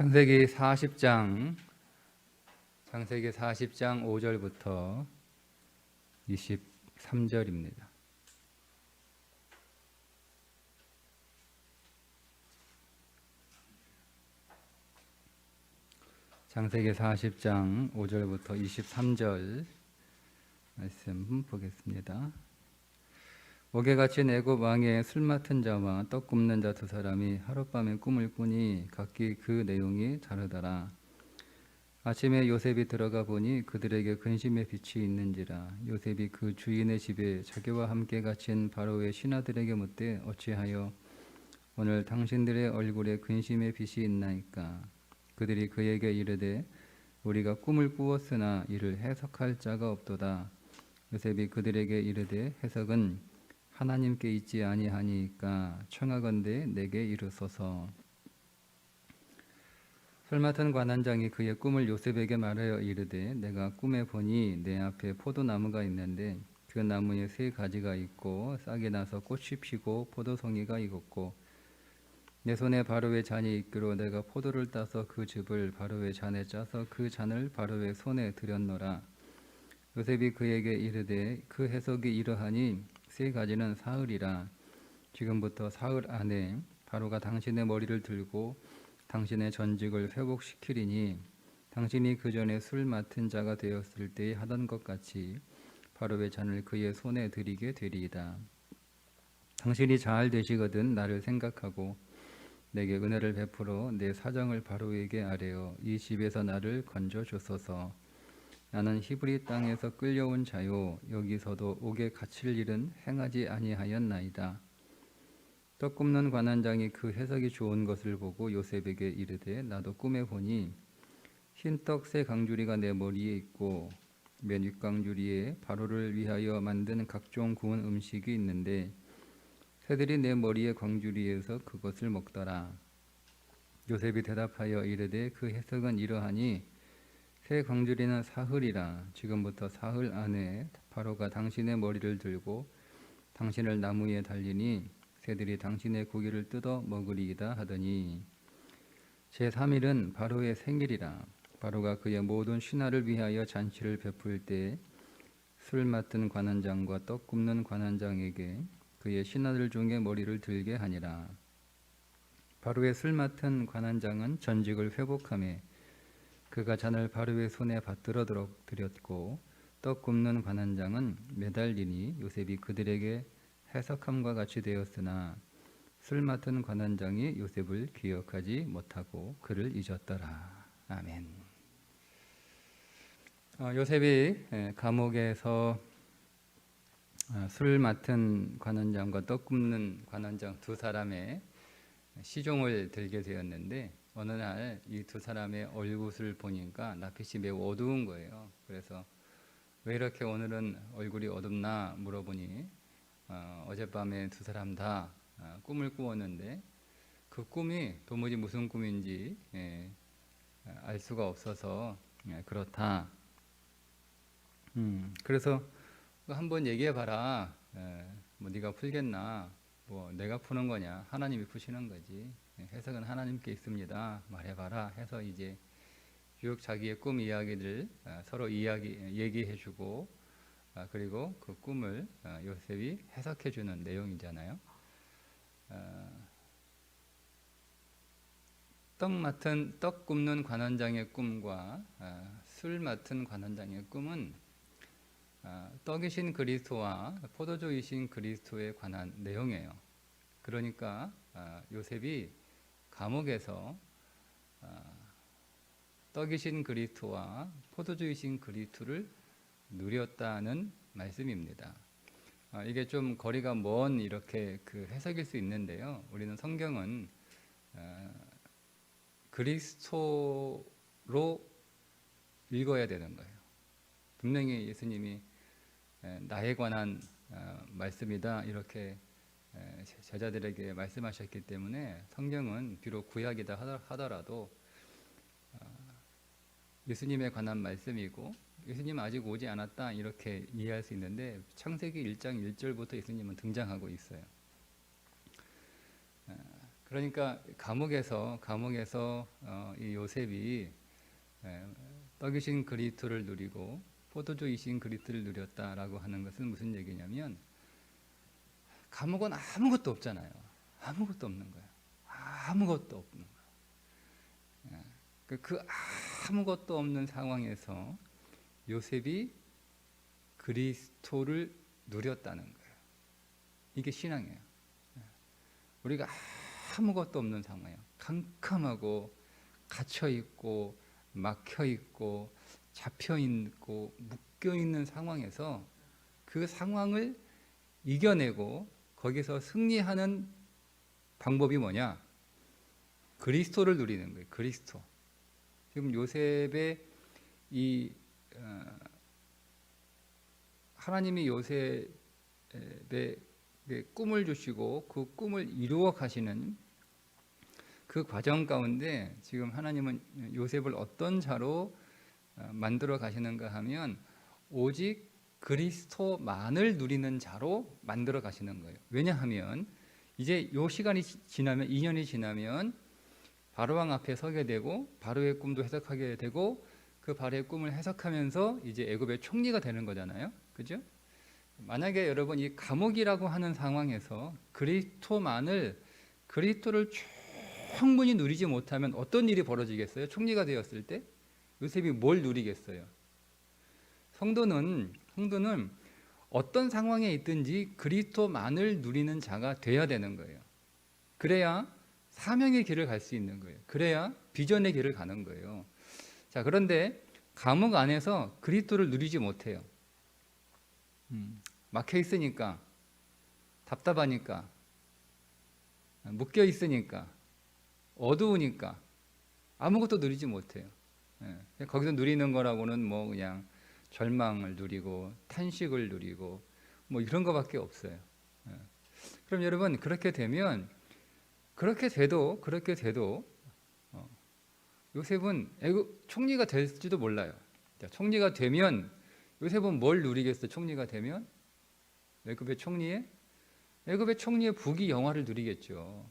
창세기 40장 5절부터 23절입니다. 창세기 40장 5절부터 23절 말씀 보겠습니다. 옥에같이 애굽 왕의 술 맡은 자와 떡 굽는 자 두 사람이 하룻밤에 꿈을 꾸니 각기 그 내용이 다르더라. 아침에 요셉이 들어가 보니 그들에게 근심의 빛이 있는지라. 요셉이 그 주인의 집에 자기와 함께 갇힌 바로의 신하들에게 묻되 어찌하여 오늘 당신들의 얼굴에 근심의 빛이 있나이까. 그들이 그에게 이르되 우리가 꿈을 꾸었으나 이를 해석할 자가 없도다. 요셉이 그들에게 이르되 해석은 하나님께 있지 아니하니까 청하건대 내게 이르소서. 술 맡은 관원장이 그의 꿈을 요셉에게 말하여 이르되 내가 꿈에 보니 내 앞에 포도나무가 있는데 그 나무에 세 가지가 있고 싹이 나서 꽃이 피고 포도송이가 익었고 내 손에 바로의 잔이 있기로 내가 포도를 따서 그 즙을 바로의 잔에 짜서 그 잔을 바로의 손에 들였노라. 요셉이 그에게 이르되 그 해석이 이러하니 세 가지는 사흘이라. 지금부터 사흘 안에 바로가 당신의 머리를 들고 당신의 전직을 회복시키리니 당신이 그 전에 술 맡은 자가 되었을 때에 하던 것 같이 바로의 잔을 그의 손에 드리게 되리이다. 당신이 잘 되시거든 나를 생각하고 내게 은혜를 베풀어 내 사정을 바로에게 아뢰어 이 집에서 나를 건져 주소서. 나는 히브리 땅에서 끌려온 자요 여기서도 옥에 갇힐 일은 행하지 아니하였나이다. 떡 굽는 관원장이 그 해석이 좋은 것을 보고 요셉에게 이르되 나도 꿈에 보니 흰떡 세 강주리가 내 머리에 있고 맨 윗강주리에 바로를 위하여 만든 각종 구운 음식이 있는데 새들이 내 머리의 광주리에서 그것을 먹더라. 요셉이 대답하여 이르되 그 해석은 이러하니 새 광주리는 사흘이라. 지금부터 사흘 안에 바로가 당신의 머리를 들고 당신을 나무에 달리니 새들이 당신의 고기를 뜯어 먹으리이다 하더니 제3일은 바로의 생일이라. 바로가 그의 모든 신하를 위하여 잔치를 베풀 때 술 맡은 관원장과 떡 굽는 관원장에게 그의 신하들 중에 머리를 들게 하니라. 바로의 술 맡은 관원장은 전직을 회복하며 그가 잔을 바로의 손에 받들어 드렸고 떡 굽는 관원장은 매달리니 요셉이 그들에게 해석함과 같이 되었으나 술 맡은 관원장이 요셉을 기억하지 못하고 그를 잊었더라. 아멘. 요셉이 감옥에서 술 맡은 관원장과 떡 굽는 관원장 두 사람의 시종을 들게 되었는데 어느 날 이 두 사람의 얼굴을 보니까 낯빛이 매우 어두운 거예요. 그래서 왜 이렇게 오늘은 얼굴이 어둡나 물어보니 어젯밤에 두 사람 다 꿈을 꾸었는데 그 꿈이 도무지 무슨 꿈인지 알 수가 없어서 그렇다. 그래서 한번 얘기해봐라. 뭐 네가 풀겠나? 뭐 내가 푸는 거냐? 하나님이 푸시는 거지. 해석은 하나님께 있습니다. 말해봐라 해서 이제 쭉 자기의 꿈 이야기를 서로 얘기해주고 그리고 그 꿈을 요셉이 해석해주는 내용이잖아요. 떡 굽는 관원장의 꿈과 술 맡은 관원장의 꿈은 떡이신 그리스도와 포도주이신 그리스도에 관한 내용이에요. 그러니까 요셉이 감옥에서 떡이신 그리스도와 포도주이신 그리스도를 누렸다는 말씀입니다. 이게 좀 거리가 먼 이렇게 그 해석일 수 있는데요. 우리는 성경은 그리스도로 읽어야 되는 거예요. 분명히 예수님이 나에 관한 말씀이다 이렇게 제자들에게 말씀하셨기 때문에 성경은 비록 구약이다 하더라도 예수님에 관한 말씀이고 예수님 아직 오지 않았다 이렇게 이해할 수 있는데 창세기 1장 1절부터 예수님은 등장하고 있어요. 그러니까 감옥에서 이 요셉이 떡이신 그리스도를 누리고 포도주이신 그리스도를 누렸다라고 하는 것은 무슨 얘기냐면, 감옥은 아무것도 없잖아요. 아무것도 없는 거예요. 아무것도 없는 거예요. 그 아무것도 없는 상황에서 요셉이 그리스도를 누렸다는 거예요. 이게 신앙이에요. 우리가 아무것도 없는 상황이에요. 캄캄하고 갇혀있고 막혀있고 잡혀있고 묶여있는 상황에서 그 상황을 이겨내고 거기서 승리하는 방법이 뭐냐? 그리스도를 누리는 거예요. 그리스도. 지금 요셉의 하나님이 요셉의 꿈을 주시고 그 꿈을 이루어 가시는 그 과정 가운데 지금 하나님은 요셉을 어떤 자로 만들어 가시는가 하면 오직 그리스도만을 누리는 자로 만들어 가시는 거예요. 왜냐하면 이제 요 시간이 지나면, 2년이 지나면 바로왕 앞에 서게 되고 바로의 꿈도 해석하게 되고 그 바로의 꿈을 해석하면서 이제 애굽의 총리가 되는 거잖아요. 그죠? 만약에 여러분 이 감옥이라고 하는 상황에서 그리스도를 충분히 누리지 못하면 어떤 일이 벌어지겠어요? 총리가 되었을 때 요셉이 뭘 누리겠어요? 성도는 어떤 상황에 있든지 그리스도만을 누리는 자가 돼야 되는 거예요. 그래야 사명의 길을 갈 수 있는 거예요. 그래야 비전의 길을 가는 거예요. 자, 그런데 감옥 안에서 그리스도를 누리지 못해요. 막혀 있으니까, 답답하니까, 묶여 있으니까, 어두우니까 아무것도 누리지 못해요. 거기서 누리는 거라고는 뭐 그냥 절망을 누리고 탄식을 누리고 뭐 이런 거밖에 없어요. 그럼 여러분, 그렇게 돼도 요셉은 애굽 총리가 될지도 몰라요. 자, 총리가 되면 요셉은 뭘 누리겠어요? 총리가 되면 애굽의 총리의 부귀 영화를 누리겠죠.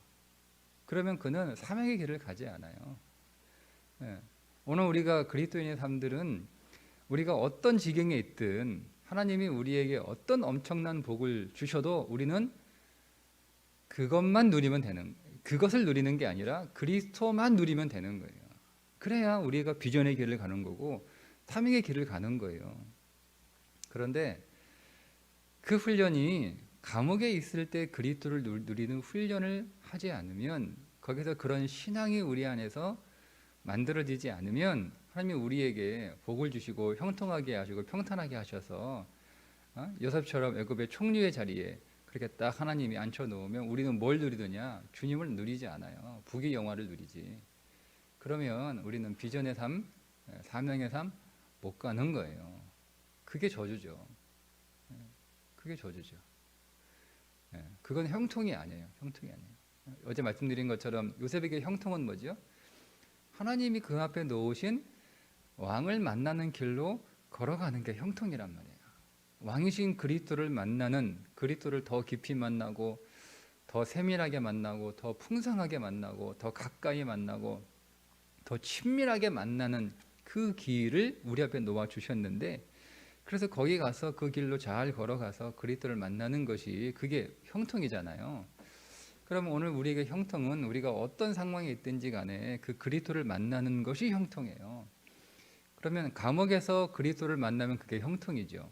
그러면 그는 사명의 길을 가지 않아요. 오늘 우리가 그리스도인의 삶들은 우리가 어떤 지경에 있든 하나님이 우리에게 어떤 엄청난 복을 주셔도 우리는 그것을 누리는 게 아니라 그리스도만 누리면 되는 거예요. 그래야 우리가 비전의 길을 가는 거고 사명의 길을 가는 거예요. 그런데 그 훈련이 감옥에 있을 때 그리스도를 누리는 훈련을 하지 않으면, 거기서 그런 신앙이 우리 안에서 만들어지지 않으면 하나님이 우리에게 복을 주시고 형통하게 하시고 평탄하게 하셔서 요셉처럼 애굽의 총리의 자리에 그렇게 딱 하나님이 앉혀놓으면 우리는 뭘 누리느냐? 주님을 누리지 않아요. 부귀 영화를 누리지. 그러면 우리는 비전의 삶, 사명의 삶 못 가는 거예요. 그게 저주죠. 그게 저주죠. 그건 형통이 아니에요. 형통이 아니에요. 어제 말씀드린 것처럼 요셉에게 형통은 뭐죠? 하나님이 그 앞에 놓으신 왕을 만나는 길로 걸어가는 게 형통이란 말이에요. 왕이신 그리스도를 만나는, 그리스도를 더 깊이 만나고 더 세밀하게 만나고 더 풍성하게 만나고 더 가까이 만나고 더 친밀하게 만나는 그 길을 우리 앞에 놓아 주셨는데, 그래서 거기 가서 그 길로 잘 걸어가서 그리스도를 만나는 것이 그게 형통이잖아요. 그러면 오늘 우리에게 형통은 우리가 어떤 상황에 있든지 간에 그 그리스도를 만나는 것이 형통이에요. 그러면 감옥에서 그리스도를 만나면 그게 형통이죠.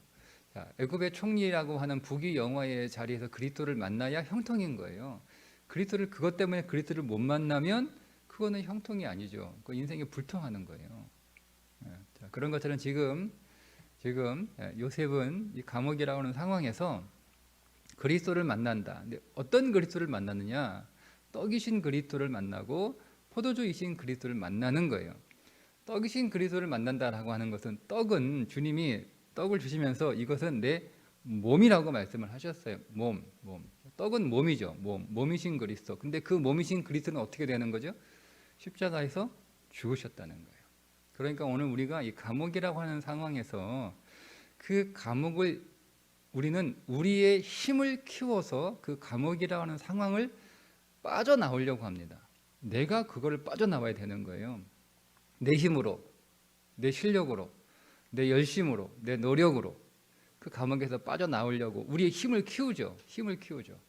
자, 애굽의 총리라고 하는 부귀 영화의 자리에서 그리스도를 만나야 형통인 거예요. 그것 때문에 그리스도를 못 만나면 그거는 형통이 아니죠. 그 인생이 불통하는 거예요. 자, 그런 것처럼 지금 요셉은 이 감옥이라고 하는 상황에서 그리스도를 만난다. 근데 어떤 그리스도를 만나느냐? 떡이신 그리스도를 만나고 포도주이신 그리스도를 만나는 거예요. 떡이신 그리스도를 만난다라고 하는 것은, 떡은 주님이 떡을 주시면서 이것은 내 몸이라고 말씀을 하셨어요. 몸. 떡은 몸이죠. 몸이신 그리스도. 근데 그 몸이신 그리스도는 어떻게 되는 거죠? 십자가에서 죽으셨다는 거예요. 그러니까 오늘 우리가 이 감옥이라고 하는 상황에서 그 감옥을 우리는 우리의 힘을 키워서 그 감옥이라고 하는 상황을 빠져나오려고 합니다. 내가 그거를 빠져나와야 되는 거예요. 내 힘으로, 내 실력으로, 내 열심으로, 내 노력으로 그 감옥에서 빠져나오려고 우리의 힘을 키우죠. 힘을 키우죠.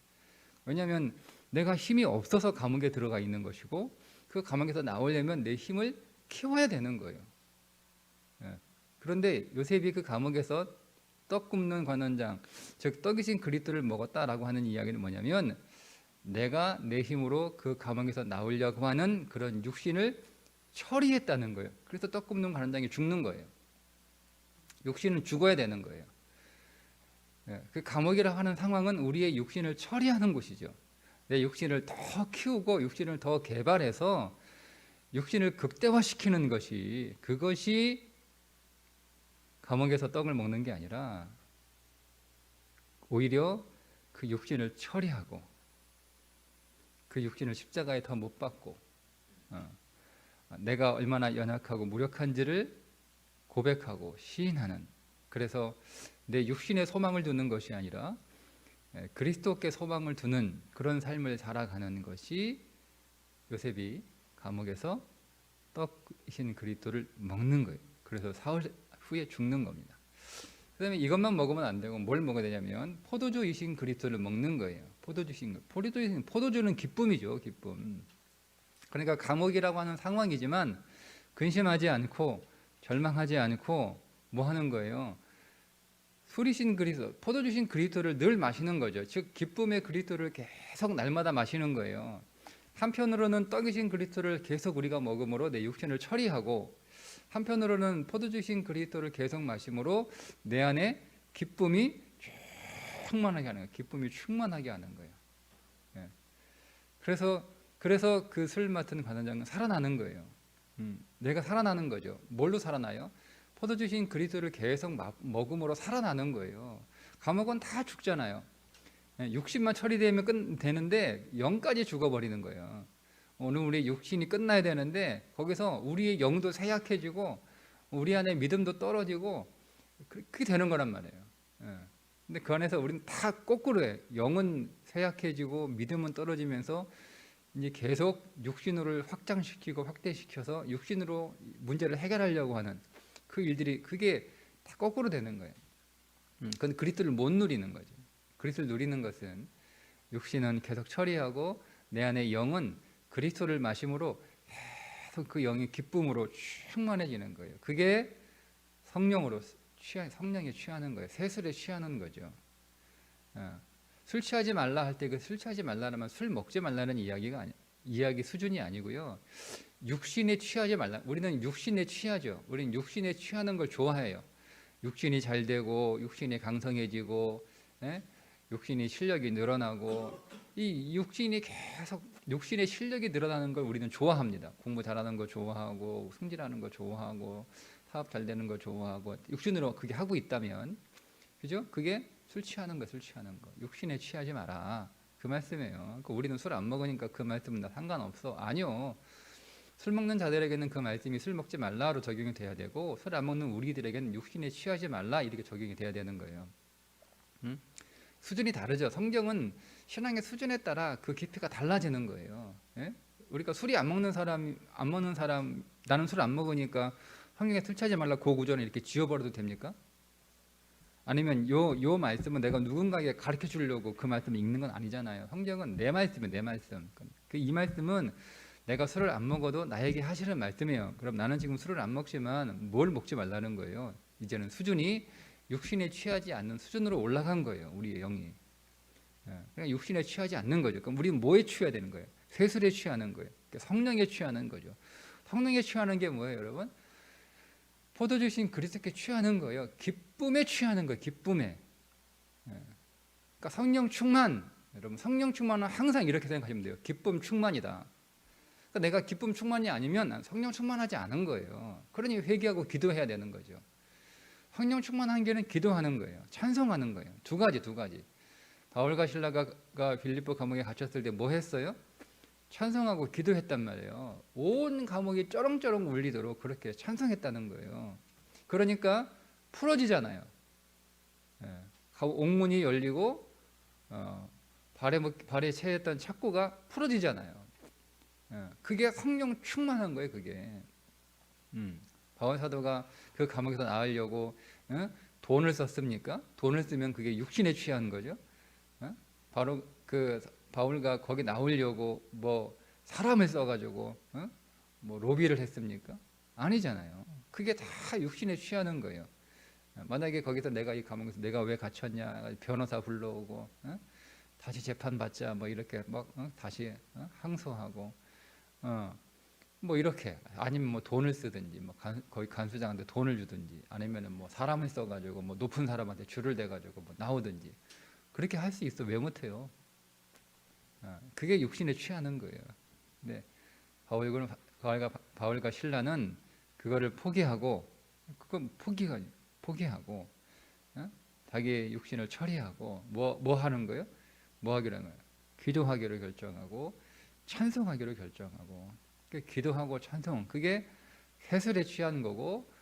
왜냐하면 내가 힘이 없어서 감옥에 들어가 있는 것이고 그 감옥에서 나오려면 내 힘을 키워야 되는 거예요. 그런데 요셉이 그 감옥에서 떡 굽는 관원장, 즉 떡이신 그리스도를 먹었다라고 하는 이야기는 뭐냐면 내가 내 힘으로 그 감옥에서 나오려고 하는 그런 육신을 처리했다는 거예요. 그래서 떡 굽는 관원장이 죽는 거예요. 육신은 죽어야 되는 거예요. 그 감옥이라고 하는 상황은 우리의 육신을 처리하는 곳이죠. 내 육신을 더 키우고 육신을 더 개발해서 육신을 극대화시키는 것이, 그것이 감옥에서 떡을 먹는 게 아니라 오히려 그 육신을 처리하고 그 육신을 십자가에 더 못 박고 내가 얼마나 연약하고 무력한지를 고백하고 시인하는, 그래서 내 육신의 소망을 두는 것이 아니라 그리스도께 소망을 두는 그런 삶을 살아가는 것이 요셉이 감옥에서 떡이신 그리스도를 먹는 거예요. 그래서 사흘 후에 죽는 겁니다. 그 다음에 이것만 먹으면 안 되고 뭘 먹어야 되냐면 포도주이신 그리스도를 먹는 거예요. 포도주는 기쁨이죠. 기쁨. 그러니까 감옥이라고 하는 상황이지만 근심하지 않고 절망하지 않고 뭐 하는 거예요? 술이신 그리스도, 포도주신 그리스도를 늘 마시는 거죠. 즉 기쁨의 그리스도를 계속 날마다 마시는 거예요. 한편으로는 떡이신 그리스도를 계속 우리가 먹음으로 내 육신을 처리하고, 한편으로는 포도주신 그리스도를 계속 마심으로 내 안에 기쁨이 충만하게 하는 거예요. 기쁨이 충만하게 하는 거예요. 그래서 그 술 맡은 관원장은 살아나는 거예요. 내가 살아나는 거죠. 뭘로 살아나요? 포도주신 그리스도를 계속 먹음으로 살아나는 거예요. 감옥은 다 죽잖아요. 육신만 처리되면 되는데 영까지 죽어버리는 거예요. 오늘 우리 육신이 끝나야 되는데 거기서 우리의 영도 쇠약해지고 우리 안에 믿음도 떨어지고 그렇게 되는 거란 말이에요. 근데 그 안에서 우리는 다 거꾸로 해. 영은 쇠약해지고 믿음은 떨어지면서 이제 계속 육신으로 확장시키고 확대시켜서 육신으로 문제를 해결하려고 하는 그 일들이, 그게 다 거꾸로 되는 거예요. 그건 그리스도를 못 누리는 거죠. 그리스도를 누리는 것은 육신은 계속 처리하고 내 안에 영은 그리스도를 마심으로 계속 그 영이 기쁨으로 충만해지는 거예요. 그게 성령에 취하는 거예요. 세술에 취하는 거죠. 술 취하지 말라 할 때 그 술 취하지 말라면 술 먹지 말라는 이야기 수준이 아니고요. 육신에 취하지 말라. 우리는 육신에 취하죠. 우리는 육신에 취하는 걸 좋아해요. 육신이 잘 되고 육신이 강성해지고 육신이 실력이 늘어나고, 이 육신이 계속 육신의 실력이 늘어나는 걸 우리는 좋아합니다. 공부 잘하는 거 좋아하고 승진하는 거 좋아하고 사업 잘 되는 거 좋아하고 육신으로 그게 하고 있다면, 그죠? 그게 술 취하는 거, 술 취하는 거. 육신에 취하지 마라. 그 말씀이에요. 그러니까 우리는 술 안 먹으니까 그 말씀은 나 상관없어. 아니요. 술 먹는 자들에게는 그 말씀이 술 먹지 말라로 적용이 돼야 되고, 술 안 먹는 우리들에게는 육신에 취하지 말라 이렇게 적용이 돼야 되는 거예요. 수준이 다르죠. 성경은 신앙의 수준에 따라 그 깊이가 달라지는 거예요. 우리가 술이 안 먹는 사람, 나는 술 안 먹으니까 성경에 술 취하지 말라 그 구절을 이렇게 지워버려도 됩니까? 아니면 요 말씀은 내가 누군가에게 가르쳐 주려고 그 말씀을 읽는 건 아니잖아요. 성경은 내 말씀이에요. 내 말씀. 이 말씀은 내가 술을 안 먹어도 나에게 하시는 말씀이에요. 그럼 나는 지금 술을 안 먹지만 뭘 먹지 말라는 거예요. 이제는 수준이 육신에 취하지 않는 수준으로 올라간 거예요. 우리의 영이. 그러니까 육신에 취하지 않는 거죠. 그럼 우리는 뭐에 취해야 되는 거예요? 세술에 취하는 거예요. 그러니까 성령에 취하는 거죠. 성령에 취하는 게 뭐예요, 여러분? 포도주신 그리스도께 취하는 거예요. 기쁨에 취하는 거예요. 기쁨에. 그러니까 성령 충만. 여러분, 성령 충만은 항상 이렇게 생각하시면 돼요. 기쁨 충만이다. 그러니까 내가 기쁨 충만이 아니면 성령 충만하지 않은 거예요. 그러니 회개하고 기도해야 되는 거죠. 성령 충만한 게는 기도하는 거예요. 찬송하는 거예요. 두 가지. 바울과 실라가 빌립보 감옥에 갇혔을 때 뭐 했어요? 찬송하고 기도했단 말이에요. 온 감옥이 쩌렁쩌렁 울리도록 그렇게 찬송했다는 거예요. 그러니까 풀어지잖아요. 옥문이 열리고 발에 채였던 착고가 풀어지잖아요. 그게 성령 충만한 거예요. 그게. 바울 사도가 그 감옥에서 나으려고 돈을 썼습니까? 돈을 쓰면 그게 육신에 취한 거죠. 바로 그 바울가 거기 나오려고 뭐 사람을 써가지고 뭐 로비를 했습니까? 아니잖아요. 그게 다 육신에 취하는 거예요. 만약에 거기서 내가 이 감옥에서 내가 왜 갇혔냐 변호사 불러오고 다시 재판 받자 뭐 이렇게 막 다시 항소하고 뭐 이렇게 아니면 뭐 돈을 쓰든지 뭐 거기 간수장한테 돈을 주든지 아니면은 뭐 사람을 써가지고 뭐 높은 사람한테 줄을 대가지고 뭐 나오든지 그렇게 할 수 있어. 왜 못해요? 그게 육신에 취하는 거예요. 네, 바울과 실라는 그거를 포기하고 그건 포기하고 자기의 육신을 처리하고 뭐 하는 거예요? 뭐 하기로 하는 거예요? 기도하기로 결정하고 찬송하기로 결정하고 기도하고 찬송 그게 해설에 취한 거고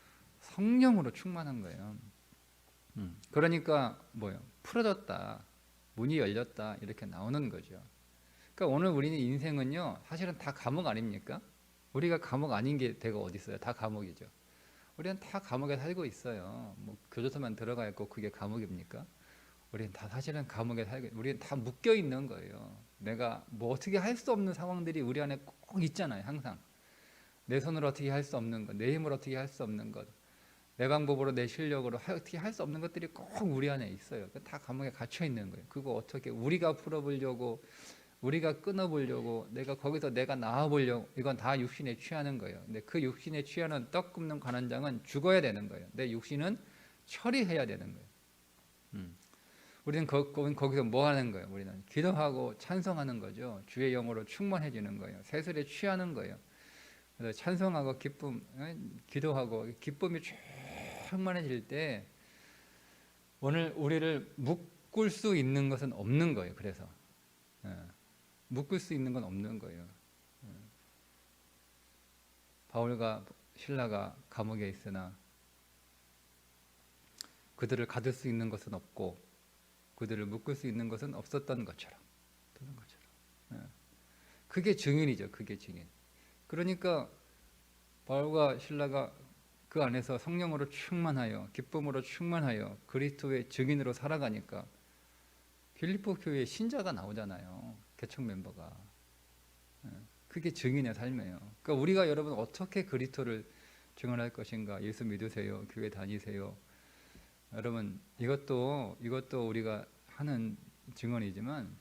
성령으로 충만한 거예요. 그러니까 뭐요? 풀어졌다, 문이 열렸다 이렇게 나오는 거죠. 그러니까 오늘 우리는 인생은요 사실은 다 감옥 아닙니까? 우리가 감옥 아닌 게 대가 어디 있어요? 다 감옥이죠. 우리는 다 감옥에 살고 있어요. 뭐 교도소만 들어가 있고 그게 감옥입니까? 우리는 다 사실은 감옥에 살고 우리는 다 묶여 있는 거예요. 내가 뭐 어떻게 할 수 없는 상황들이 우리 안에 꼭 있잖아요. 항상 내 손으로 어떻게 할 수 없는 것, 내 힘으로 어떻게 할 수 없는 것, 내 방법으로 내 실력으로 어떻게 할 수 없는 것들이 꼭 우리 안에 있어요. 다 감옥에 갇혀 있는 거예요. 그거 어떻게 우리가 풀어보려고 우리가 끊어보려고 내가 거기서 내가 나와보려고 이건 다 육신에 취하는 거예요. 근데 그 육신에 취하는 떡 굽는 관원장은 죽어야 되는 거예요. 내 육신은 처리해야 되는 거예요. 우리는 거기서 뭐 하는 거예요? 우리는 기도하고 찬송하는 거죠. 주의 영으로 충만해지는 거예요. 세술에 취하는 거예요. 그래서 찬송하고 기도하고 기쁨이 충만해질 때 오늘 우리를 묶을 수 있는 것은 없는 거예요. 그래서 묶을 수 있는 건 없는 거예요. 바울과 실라가 감옥에 있으나 그들을 가둘 수 있는 것은 없고 그들을 묶을 수 있는 것은 없었던 것처럼. 그게 증인이죠. 그게 증인. 그러니까 바울과 실라가 그 안에서 성령으로 충만하여 기쁨으로 충만하여 그리스도의 증인으로 살아가니까 빌립보 교회에 신자가 나오잖아요. 개척 멤버가. 그게 증인의 삶이에요. 그러니까 우리가 여러분 어떻게 그리스도를 증언할 것인가? 예수 믿으세요. 교회 다니세요. 여러분 이것도 우리가 하는 증언이지만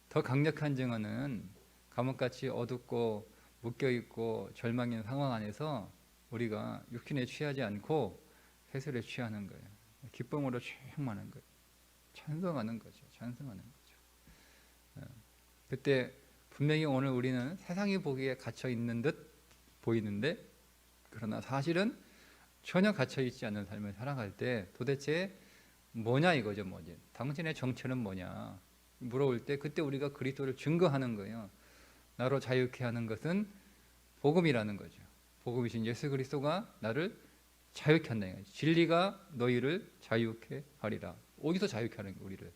더 강력한 증언은 감옥같이 어둡고 묶여있고 절망인 상황 안에서 우리가 육신에 취하지 않고 세술에 취하는 거예요. 기쁨으로 충만한 거예요. 찬송하는 거죠. 그때 분명히 오늘 우리는 세상이 보기에 갇혀있는 듯 보이는데 그러나 사실은 전혀 갇혀있지 않는 삶을 살아갈 때 도대체 뭐냐 이거죠. 뭐지? 당신의 정체는 뭐냐 물어올 때 그때 우리가 그리스도를 증거하는 거예요. 나로 자유케 하는 것은 복음이라는 거죠. 복음이신 예수 그리스도가 나를 자유케 한다. 진리가 너희를 자유케 하리라. 어디서 자유케 하는 거예요? 우리를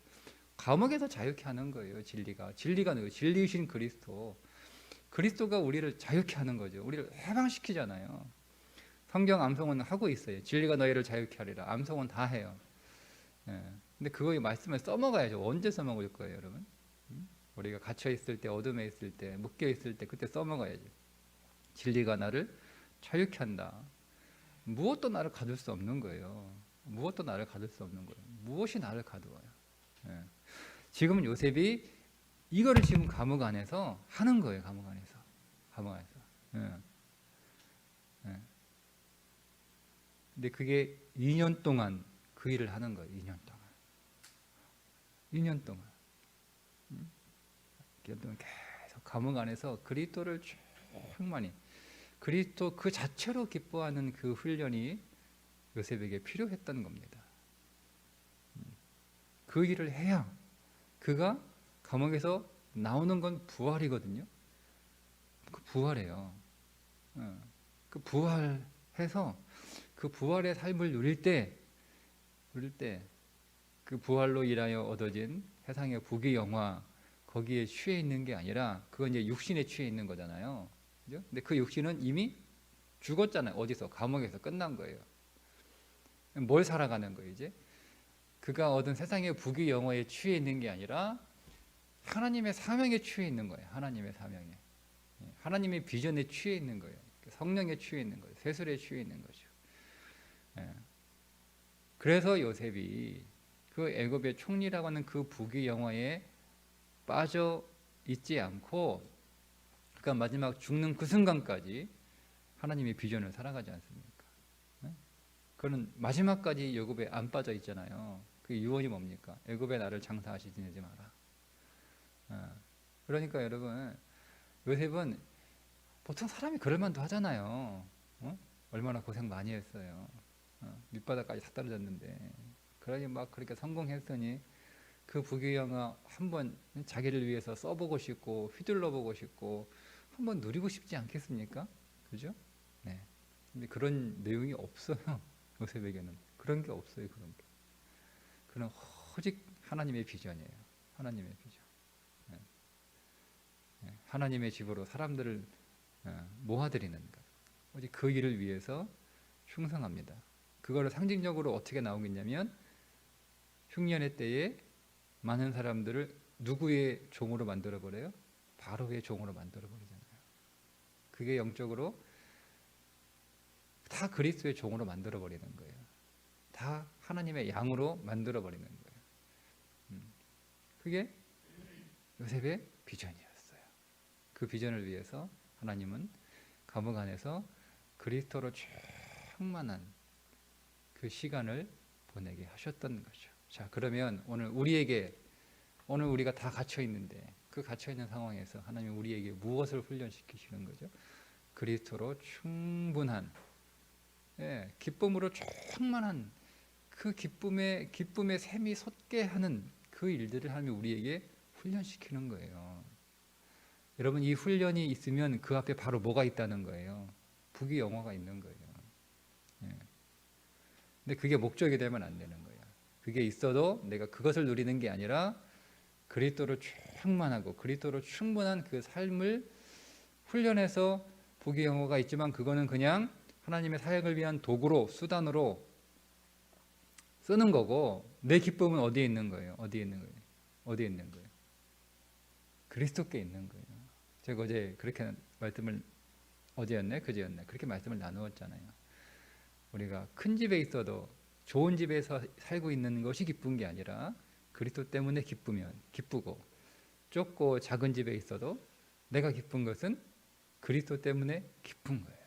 감옥에서 자유케 하는 거예요. 진리가 너희 진리이신 그리스도가 우리를 자유케 하는 거죠. 우리를 해방시키잖아요. 성경 암송은 하고 있어요. 진리가 너희를 자유케 하리라. 암송은 다 해요. 근데 그거 말씀을 써먹어야죠. 언제 써먹을 거예요, 여러분? 우리가 갇혀 있을 때, 어둠에 있을 때, 묶여 있을 때 그때 써먹어야죠. 진리가 나를 자유케 한다. 무엇도 나를 가둘 수 없는 거예요. 무엇이 나를 가두어요? 지금은 요셉이 이거를 지금 감옥 안에서 하는 거예요. 감옥 안에서. 근데 그게 2년 동안 그 일을 하는 거예요. 2년 동안 계속 감옥 안에서 그리스도를 충만히 그리스도 그 자체로 기뻐하는 그 훈련이 요셉에게 필요했던 겁니다. 그 일을 해야 그가 감옥에서 나오는 건 부활이거든요. 그 부활해요. 그 부활해서 그 부활의 삶을 누릴 때 그 부활로 인하여 얻어진 세상의 부귀 영화 거기에 취해 있는 게 아니라 그건 이제 육신에 취해 있는 거잖아요. 그죠? 근데 그 육신은 이미 죽었잖아요. 어디서? 감옥에서 끝난 거예요. 뭘 살아가는 거예요, 이제? 그가 얻은 세상의 부귀 영화에 취해 있는 게 아니라 하나님의 사명에 취해 있는 거예요. 하나님의 사명에. 하나님의 비전에 취해 있는 거예요. 성령에 취해 있는 거예요. 세술에 취해 있는 거죠. 그래서 요셉이 그 애굽의 총리라고 하는 그 부귀 영화에 빠져 있지 않고, 그러니까 마지막 죽는 그 순간까지 하나님의 비전을 살아가지 않습니까? 그는 마지막까지 애굽에 안 빠져 있잖아요. 그 유언이 뭡니까? 애굽의 나를 장사하시 지내지 마라. 그러니까 여러분, 요셉은 보통 사람이 그럴 만도 하잖아요. 얼마나 고생 많이 했어요. 밑바닥까지 다 떨어졌는데, 그러니 막 그렇게 성공했으니 그 부귀영화 한번 자기를 위해서 써보고 싶고 휘둘러보고 싶고 한번 누리고 싶지 않겠습니까? 그죠? 네. 근데 그런 내용이 없어요. 요셉에게는 그런 게 없어요. 그런 게. 그는 오직 하나님의 비전이에요. 하나님의 비전. 네. 네. 하나님의 집으로 사람들을 모아들이는 것. 오직 그 일을 위해서 충성합니다. 그거를 상징적으로 어떻게 나오겠냐면 흉년의 때에 많은 사람들을 누구의 종으로 만들어 버려요? 바로의 종으로 만들어 버리잖아요. 그게 영적으로 다 그리스도의 종으로 만들어 버리는 거예요. 다 하나님의 양으로 만들어 버리는 거예요. 그게 요셉의 비전이었어요. 그 비전을 위해서 하나님은 감옥 안에서 그리스도로 충만한 그 시간을 보내게 하셨던 거죠. 자, 그러면 오늘 우리가 다 갇혀 있는데 그 갇혀 있는 상황에서 하나님 우리에게 무엇을 훈련시키시는 거죠? 그리스도로 충분한, 기쁨으로 충만한 그 기쁨의 샘이 솟게 하는 그 일들을 하나님 우리에게 훈련시키는 거예요. 여러분, 이 훈련이 있으면 그 앞에 바로 뭐가 있다는 거예요? 부귀 영화가 있는 거예요. 근데 그게 목적이 되면 안 되는 거예요. 그게 있어도 내가 그것을 누리는 게 아니라 그리스도로 충만하고 그리스도로 충분한 그 삶을 훈련해서 부귀 영화가 있지만 그거는 그냥 하나님의 사역을 위한 도구로, 수단으로 쓰는 거고, 내 기쁨은 어디에 있는 거예요? 어디에 있는 거예요? 어디에 있는 거예요? 그리스도께 있는 거예요. 제가 어제 그렇게 말씀을, 어제였네? 그제였네? 그렇게 말씀을 나누었잖아요. 우리가 큰 집에 있어도 좋은 집에서 살고 있는 것이 기쁜 게 아니라 그리스도 때문에 기쁘면 기쁘고, 좁고 작은 집에 있어도 내가 기쁜 것은 그리스도 때문에 기쁜 거예요.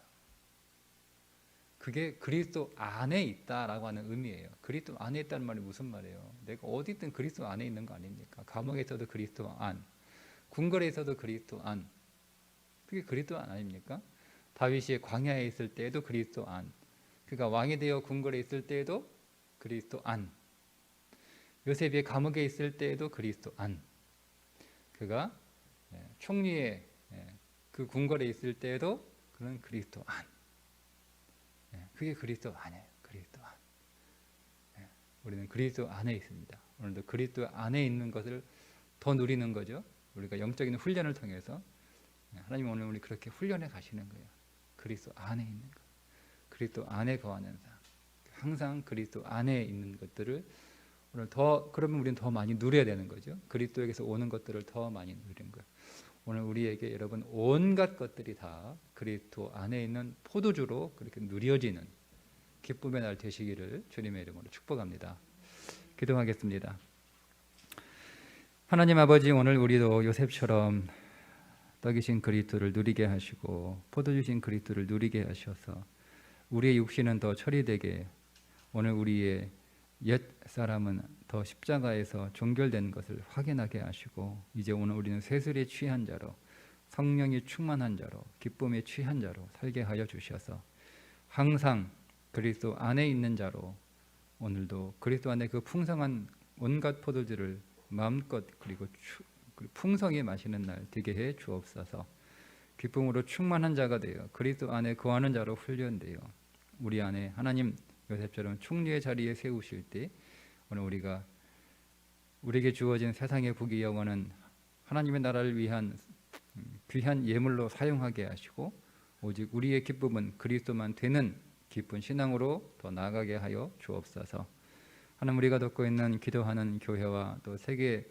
그게 그리스도 안에 있다라고 하는 의미예요. 그리스도 안에 있다는 말이 무슨 말이에요? 내가 어디 있든 그리스도 안에 있는 거 아닙니까? 감옥에 있어도 그리스도 안, 궁궐에 있어도 그리스도 안. 그게 그리스도 안 아닙니까? 다윗이 광야에 있을 때에도 그리스도 안. 그가 왕이 되어 궁궐에 있을 때에도 그리스도 안. 요셉이 감옥에 있을 때에도 그리스도 안. 그가 총리의 그 궁궐에 있을 때에도 그는 그리스도 안. 그게 그리스도 안이에요. 그리스도 안. 우리는 그리스도 안에 있습니다. 오늘도 그리스도 안에 있는 것을 더 누리는 거죠. 우리가 영적인 훈련을 통해서 하나님 오늘 우리 그렇게 훈련해 가시는 거예요. 그리스도 안에 있는 것. 그리스도 안에 거하는 삶. 항상 그리스도 안에 있는 것들을 오늘 그러면 우리는 더 많이 누려야 되는 거죠. 그리스도에게서 오는 것들을 더 많이 누리는 거예요. 오늘 우리에게 여러분 온갖 것들이 다 그리스도 안에 있는 포도주로 그렇게 누려지는 기쁨의 날 되시기를 주님의 이름으로 축복합니다. 기도하겠습니다. 하나님 아버지, 오늘 우리도 요셉처럼 떡이신 그리스도를 누리게 하시고 포도주신 그리스도를 누리게 하셔서 우리의 육신은 더 처리되게, 오늘 우리의 옛 사람은 더 십자가에서 종결된 것을 확인하게 하시고, 이제 오늘 우리는 세술에 취한 자로, 성령이 충만한 자로, 기쁨에 취한 자로 살게 하여 주셔서 항상 그리스도 안에 있는 자로 오늘도 그리스도 안에 그 풍성한 온갖 포도주를 마음껏 그리고 풍성히 마시는 날 되게 해 주옵소서. 기쁨으로 충만한 자가 되어 그리스도 안에 거하는 자로 훈련되어 우리 안에 하나님 요셉처럼 총리의 자리에 세우실 때 오늘 우리에게 주어진 세상의 부귀 영화는 하나님의 나라를 위한 귀한 예물로 사용하게 하시고 오직 우리의 기쁨은 그리스도만 되는 기쁜 신앙으로 더 나아가게 하여 주옵소서. 하나님, 우리가 돕고 있는 기도하는 교회와 또 세계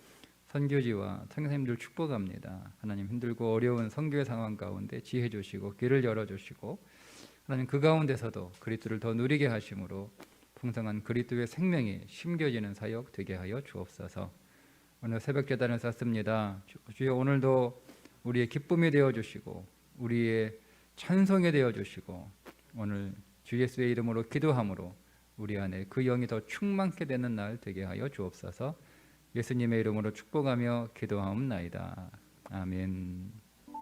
선교지와 선교사님들 축복합니다. 하나님, 힘들고 어려운 선교의 상황 가운데 지혜 주시고 길을 열어주시고 하나님, 그 가운데서도 그리스도를 더 누리게 하심으로 풍성한 그리스도의 생명이 심겨지는 사역 되게 하여 주옵소서. 오늘 새벽 제단을 쌓습니다. 주여, 오늘도 우리의 기쁨이 되어주시고 우리의 찬송이 되어주시고 오늘 주 예수의 이름으로 기도함으로 우리 안에 그 영이 더 충만케 되는 날 되게 하여 주옵소서. 예수님의 이름으로 축복하며 기도하옵나이다. 아멘.